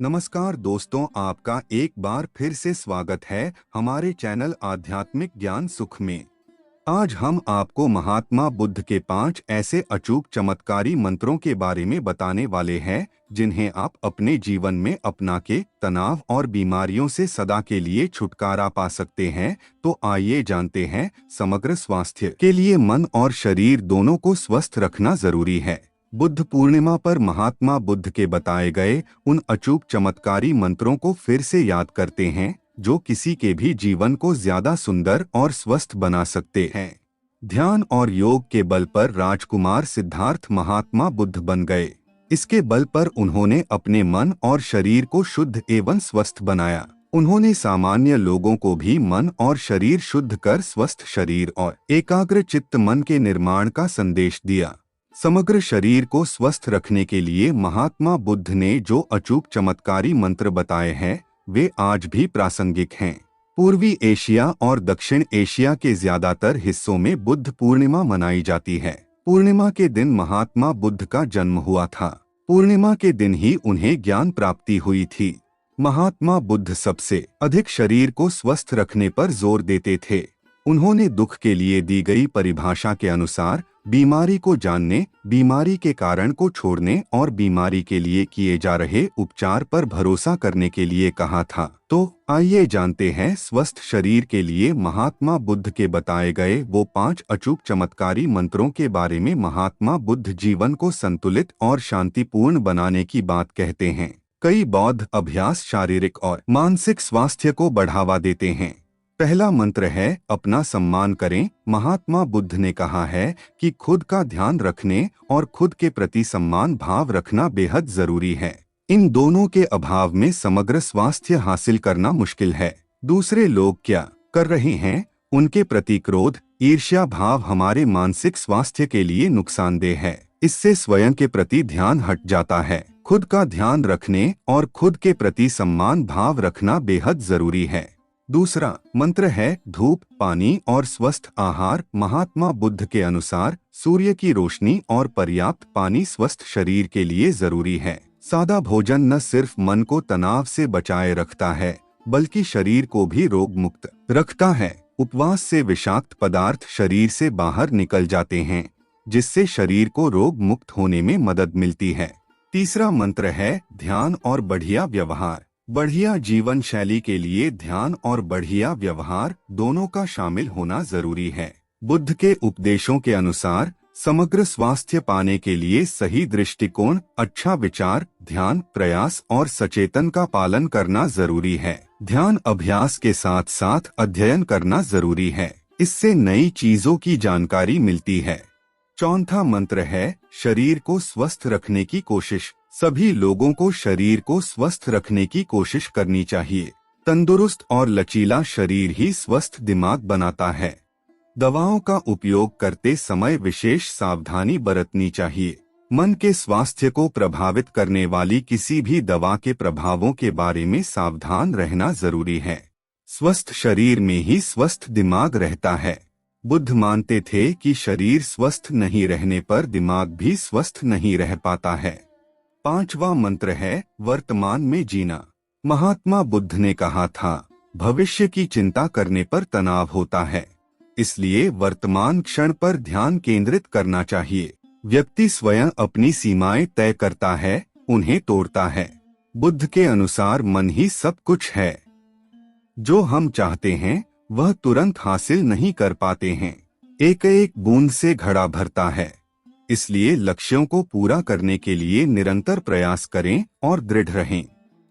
नमस्कार दोस्तों, आपका एक बार फिर से स्वागत है हमारे चैनल आध्यात्मिक ज्ञान सुख में। आज हम आपको महात्मा बुद्ध के 5 ऐसे अचूक चमत्कारी मंत्रों के बारे में बताने वाले हैं जिन्हें आप अपने जीवन में अपना के तनाव और बीमारियों से सदा के लिए छुटकारा पा सकते हैं। तो आइए जानते हैं, समग्र स्वास्थ्य के लिए मन और शरीर दोनों को स्वस्थ रखना जरूरी है। बुद्ध पूर्णिमा पर महात्मा बुद्ध के बताए गए उन अचूक चमत्कारी मंत्रों को फिर से याद करते हैं जो किसी के भी जीवन को ज्यादा सुंदर और स्वस्थ बना सकते हैं। ध्यान और योग के बल पर राजकुमार सिद्धार्थ महात्मा बुद्ध बन गए। इसके बल पर उन्होंने अपने मन और शरीर को शुद्ध एवं स्वस्थ बनाया। उन्होंने सामान्य लोगों को भी मन और शरीर शुद्ध कर स्वस्थ शरीर और एकाग्र चित्त मन के निर्माण का संदेश दिया। समग्र शरीर को स्वस्थ रखने के लिए महात्मा बुद्ध ने जो अचूक चमत्कारी मंत्र बताए हैं वे आज भी प्रासंगिक हैं। पूर्वी एशिया और दक्षिण एशिया के ज्यादातर हिस्सों में बुद्ध पूर्णिमा मनाई जाती है। पूर्णिमा के दिन महात्मा बुद्ध का जन्म हुआ था। पूर्णिमा के दिन ही उन्हें ज्ञान प्राप्ति हुई थी। महात्मा बुद्ध सबसे अधिक शरीर को स्वस्थ रखने पर जोर देते थे। उन्होंने दुख के लिए दी गई परिभाषा के अनुसार बीमारी को जानने, बीमारी के कारण को छोड़ने और बीमारी के लिए किए जा रहे उपचार पर भरोसा करने के लिए कहा था। तो आइए जानते हैं स्वस्थ शरीर के लिए महात्मा बुद्ध के बताए गए वो 5 अचूक चमत्कारी मंत्रों के बारे में। महात्मा बुद्ध जीवन को संतुलित और शांतिपूर्ण बनाने की बात कहते हैं। कई बौद्ध अभ्यास शारीरिक और मानसिक स्वास्थ्य को बढ़ावा देते हैं। पहला मंत्र है अपना सम्मान करें। महात्मा बुद्ध ने कहा है कि खुद का ध्यान रखने और खुद के प्रति सम्मान भाव रखना बेहद जरूरी है। इन दोनों के अभाव में समग्र स्वास्थ्य हासिल करना मुश्किल है। दूसरे लोग क्या कर रहे हैं उनके प्रति क्रोध, ईर्ष्या भाव हमारे मानसिक स्वास्थ्य के लिए नुकसानदेह है। इससे स्वयं के प्रति ध्यान हट जाता है। खुद का ध्यान रखने और खुद के प्रति सम्मान भाव रखना बेहद जरूरी है। दूसरा मंत्र है धूप, पानी और स्वस्थ आहार। महात्मा बुद्ध के अनुसार सूर्य की रोशनी और पर्याप्त पानी स्वस्थ शरीर के लिए जरूरी है। सादा भोजन न सिर्फ मन को तनाव से बचाए रखता है बल्कि शरीर को भी रोग मुक्त रखता है। उपवास से विषाक्त पदार्थ शरीर से बाहर निकल जाते हैं जिससे शरीर को रोग मुक्त होने में मदद मिलती है। तीसरा मंत्र है ध्यान और बढ़िया व्यवहार। बढ़िया जीवन शैली के लिए ध्यान और बढ़िया व्यवहार दोनों का शामिल होना जरूरी है। बुद्ध के उपदेशों के अनुसार समग्र स्वास्थ्य पाने के लिए सही दृष्टिकोण, अच्छा विचार, ध्यान, प्रयास और सचेतन का पालन करना जरूरी है। ध्यान अभ्यास के साथ साथ अध्ययन करना जरूरी है। इससे नई चीजों की जानकारी मिलती है। चौथा मंत्र है शरीर को स्वस्थ रखने की कोशिश। सभी लोगों को शरीर को स्वस्थ रखने की कोशिश करनी चाहिए। तंदुरुस्त और लचीला शरीर ही स्वस्थ दिमाग बनाता है। दवाओं का उपयोग करते समय विशेष सावधानी बरतनी चाहिए। मन के स्वास्थ्य को प्रभावित करने वाली किसी भी दवा के प्रभावों के बारे में सावधान रहना जरूरी है। स्वस्थ शरीर में ही स्वस्थ दिमाग रहता है। बुद्ध मानते थे कि शरीर स्वस्थ नहीं रहने पर दिमाग भी स्वस्थ नहीं रह पाता है। पांचवा मंत्र है वर्तमान में जीना। महात्मा बुद्ध ने कहा था भविष्य की चिंता करने पर तनाव होता है, इसलिए वर्तमान क्षण पर ध्यान केंद्रित करना चाहिए। व्यक्ति स्वयं अपनी सीमाएं तय करता है, उन्हें तोड़ता है। बुद्ध के अनुसार मन ही सब कुछ है। जो हम चाहते हैं वह तुरंत हासिल नहीं कर पाते हैं। एक एक बूंद से घड़ा भरता है। इसलिए लक्ष्यों को पूरा करने के लिए निरंतर प्रयास करें और दृढ़ रहें।